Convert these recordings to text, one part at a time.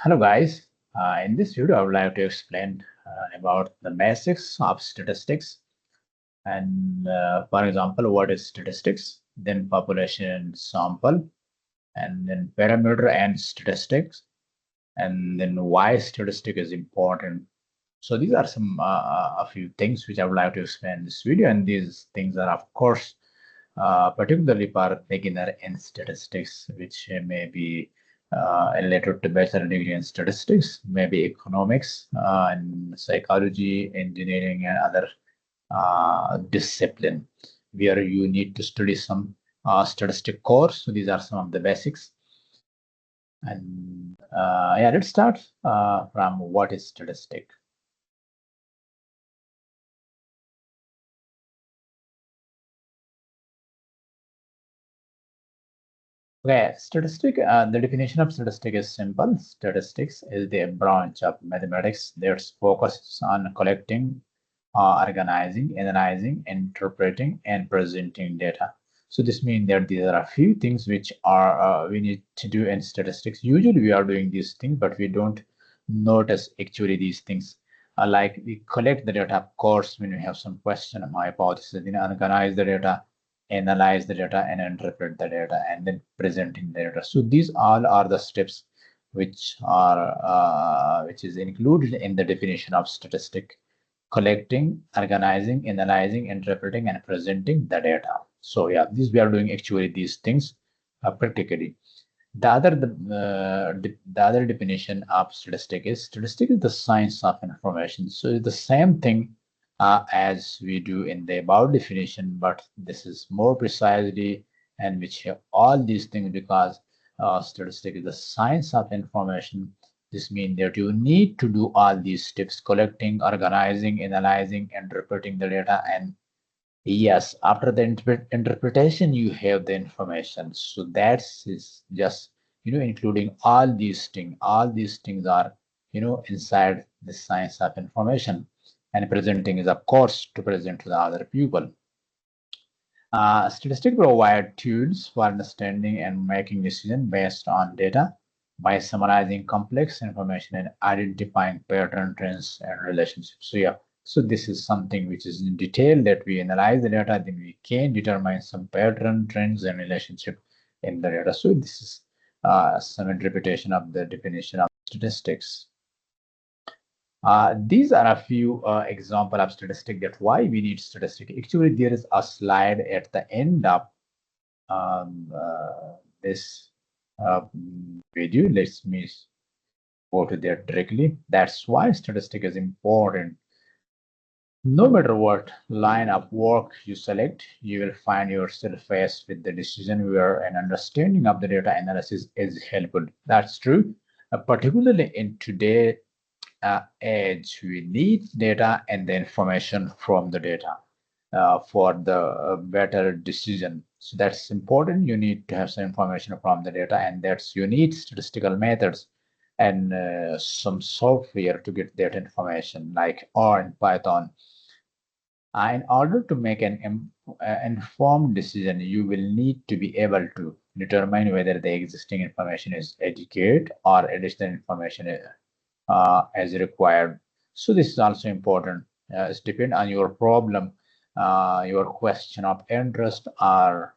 Hello guys, in this video I would like to explain about the basics of statistics and for example what is statistics, then population sample, and then parameter and statistics, and then why statistic is important. So these are some a few things which I would like to explain in this video, and these things are of course particularly for beginner in statistics, which may be related to bachelor degree in statistics, maybe economics, and psychology, engineering, and other discipline where you need to study some statistic course. So these are some of the basics. And yeah, let's start from what is statistic. Okay, the definition of statistic is simple. Statistics is the branch of mathematics that focuses on collecting, organizing, analyzing, interpreting, and presenting data. So this means that there are a few things which are we need to do in statistics. Usually we are doing these things, but we don't notice actually these things. Like we collect the data, of course, when we have some question, my hypothesis, then organize the data, analyze the data, and interpret the data, and then presenting the data. So these all are the steps which is included in the definition of statistic: collecting, organizing, analyzing, interpreting, and presenting the data. So yeah, these we are doing actually these things practically. The other definition of statistic is the science of information. So it's the same thing as we do in the above definition, but this is more precisely and which have all these things because statistic is the science of information. This means that you need to do all these steps: collecting, organizing, analyzing, interpreting the data, and yes, after the interpretation, you have the information. So that's is just, including all these things. All these things are, inside the science of information. And presenting is, of course, to present to the other people. Statistics provide tools for understanding and making decisions based on data by summarizing complex information and identifying pattern, trends, and relationships. So yeah, so this is something which is in detail that we analyze the data, then we can determine some pattern, trends, and relationship in the data. So this is some interpretation of the definition of statistics. These are a few example of statistic that why we need statistic. Actually, there is a slide at the end of this video. Let me go to there directly. That's why statistic is important. No matter what line of work you select, you will find yourself faced with the decision where an understanding of the data analysis is helpful. That's true, particularly in today's age. We need data and the information from the data for the better decision. So that's important. You need to have some information from the data, and that's you need statistical methods and some software to get that information, like R and Python. In order to make an informed decision, you will need to be able to determine whether the existing information is adequate or additional information as required. So this is also important. It depends on your problem, your question of interest, or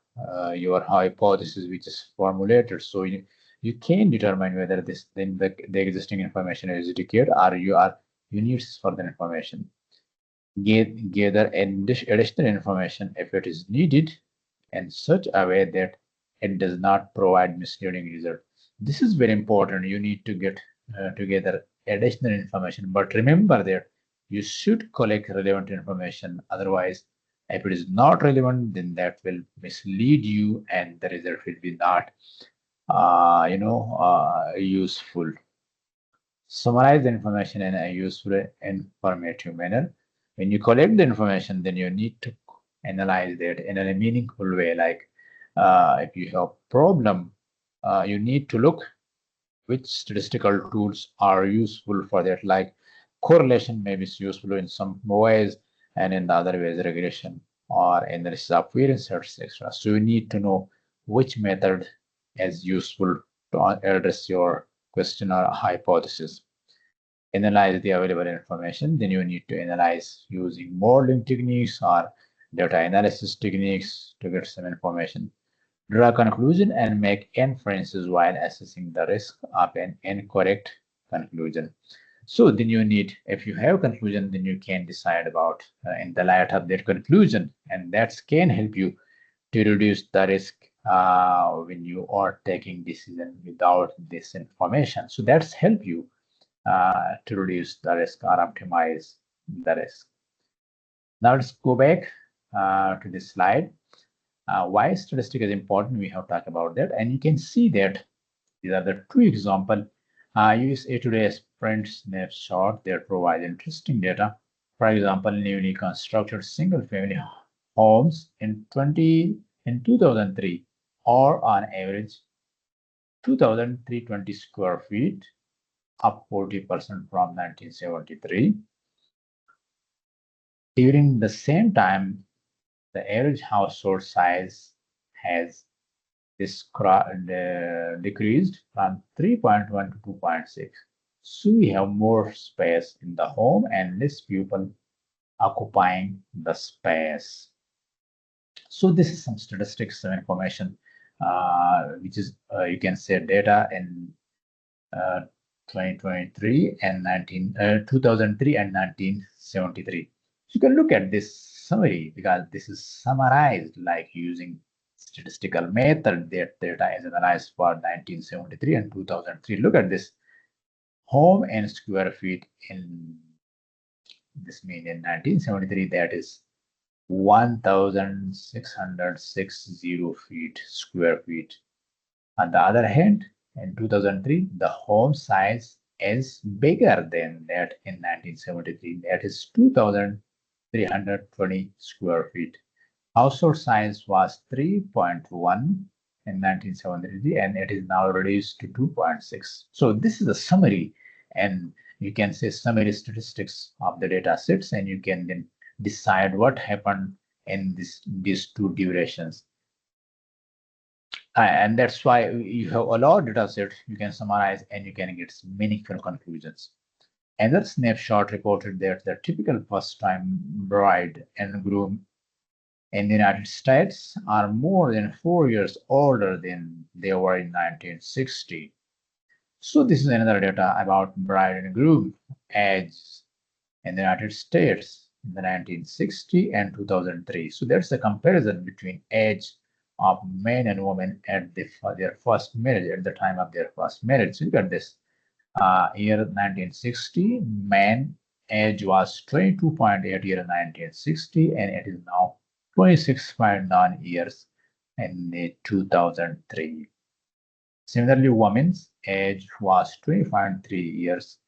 your hypothesis which is formulated. So you can determine whether the existing information is adequate or you need further information. Gather additional information if it is needed in such a way that it does not provide misleading result. This is very important. You need to get together additional information, but remember that you should collect relevant information. Otherwise, if it is not relevant, then that will mislead you and the result will be not useful. Summarize the information in a useful, informative manner. When you collect the information, then you need to analyze that in a meaningful way. Like if you have a problem, you need to look which statistical tools are useful for that. Like correlation may be useful in some ways, and in the other ways regression or in the appearance, etc. So you need to know which method is useful to address your question or hypothesis. Analyze the available information. Then you need to analyze using modeling techniques or data analysis techniques to get some information. Draw a conclusion and make inferences while assessing the risk of an incorrect conclusion. So then you need, if you have conclusion, then you can decide about in the light of that conclusion, and that can help you to reduce the risk when you are taking decision without this information. So that's help you to reduce the risk or optimize the risk. Now let's go back to this slide. Why statistic is important? We have talked about that, and you can see that these are the two examples. Use A-to-day sprint snapshot that provide interesting data. For example, newly constructed single-family homes in 2003 or on average 2,320 square feet, up 40% from 1973. During the same time, the average household size has decreased from 3.1 to 2.6. So we have more space in the home and less people occupying the space. So this is some statistics, some information, which is you can say data in 2023 and 2003 and 1973. So you can look at this summary because this is summarized like using statistical method that data is analyzed for 1973 and 2003. Look at this home and square feet in this mean in 1973, that is 1,660 feet square feet. On the other hand, in 2003, the home size is bigger than that in 1973. That is 2,320 square feet. Household size was 3.1 in 1973, and it is now reduced to 2.6. So this is a summary, and you can say summary statistics of the data sets, and you can then decide what happened in these two durations. And that's why you have a lot of data sets you can summarize and you can get meaningful conclusions. Another snapshot reported that the typical first-time bride and groom in the United States are more than 4 years older than they were in 1960. So this is another data about bride and groom age in the United States in the 1960 and 2003. So there's a comparison between age of men and women at their first marriage, at the time of their first marriage. So look at this. Year 1960, man age was 22.8 year in 1960, and it is now 26.9 years in the 2003. Similarly, women's age was 20.3 years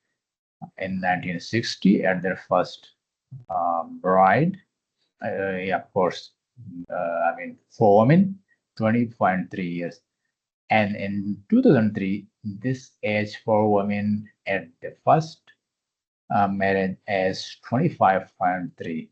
in 1960 at their first bride. Yeah, of course, I mean, for women, 20.3 years. And in 2003, this age for women at the first marriage is 25.3.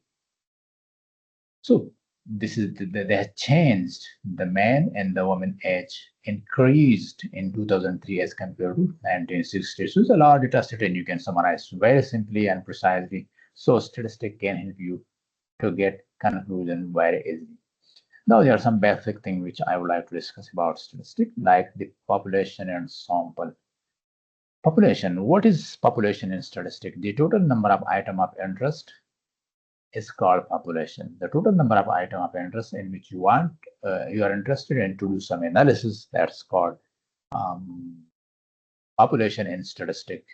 So this is they have changed. The man and the woman age increased in 2003 as compared to 1960. So it's a lot of data set, and you can summarize very simply and precisely. So statistic can help you to get conclusion very easily. Now there are some basic things which I would like to discuss about statistic, like the population and sample. Population. What is population in statistic? The total number of item of interest is called population. The total number of item of interest in which you are interested in to do some analysis, that's called population in statistic.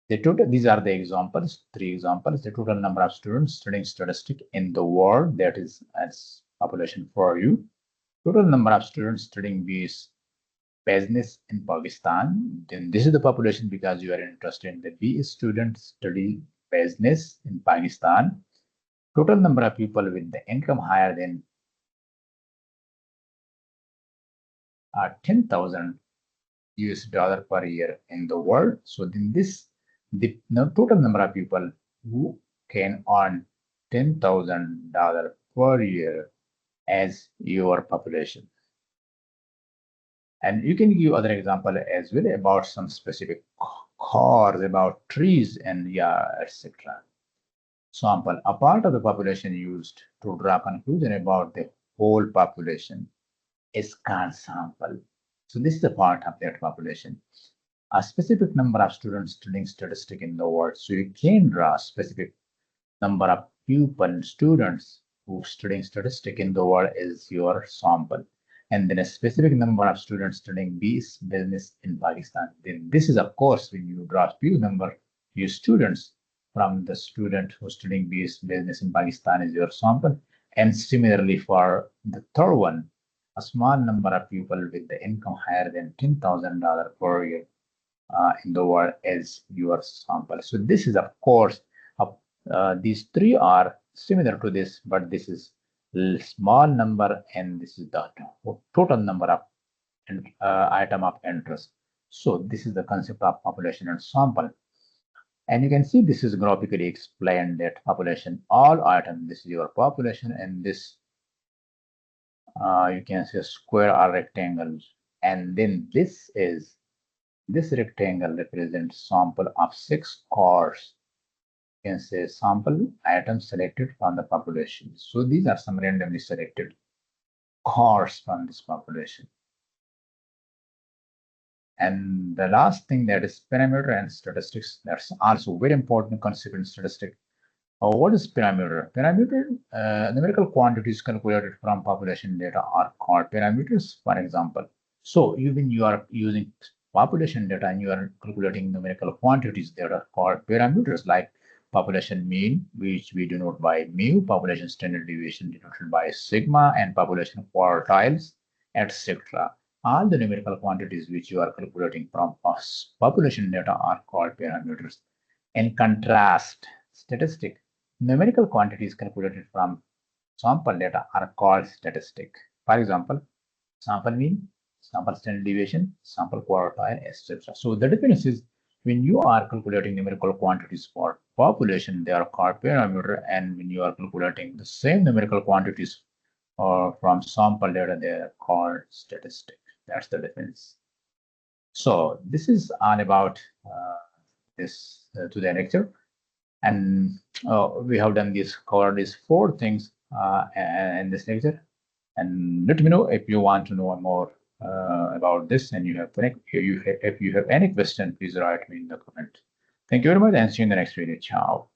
These are the examples, three examples. The total number of students studying statistic in the world, that is as population for you. Total number of students studying business in Pakistan. Then this is the population because you are interested in the BS students study business in Pakistan. Total number of people with the income higher than 10,000 US dollar per year in the world. So then the total number of people who can earn $10,000 per year as your population. And you can give other example as well about some specific cars, about trees, and yeah, etc. Sample, a part of the population used to draw conclusion about the whole population is called sample. So this is a part of that population. A specific number of students studying statistic in the world. So you can draw a specific number of pupil students who studying statistic in the world is your sample. And then a specific number of students studying business in Pakistan. Then this is of course when you draw few number few students from the student who's studying business in Pakistan is your sample. And similarly for the third one, a small number of people with the income higher than $10,000 per year in the world as your sample. So this is of course these three are similar to this, but this is small number and this is the total number of item of interest. So this is the concept of population and sample. And you can see this is graphically explained that population, all items, this is your population, and this you can say square or rectangle. And then this rectangle represents sample of 6 cores. You can say sample items selected from the population. So these are some randomly selected cores from this population. And the last thing that is parameter and statistics. That's also very important concept in statistics. What is parameter? Parameter, numerical quantities calculated from population data are called parameters, for example. So even you are using population data and you are calculating numerical quantities that are called parameters like population mean, which we denote by mu, population standard deviation denoted by sigma, and population quartiles, etc. All the numerical quantities which you are calculating from population data are called parameters. In contrast, statistic numerical quantities calculated from sample data are called statistic. For example, sample mean, sample standard deviation, sample quartile, etc. So the difference is when you are calculating numerical quantities for population, they are called parameter, and when you are calculating the same numerical quantities from sample data, they are called statistic. That's the difference. So this is all about this today lecture. And we have done this, covered these 4 things in this lecture. And let me know if you want to know more about this, and if you have any question, please write me in the comment. Thank you very much, and see you in the next video. Ciao.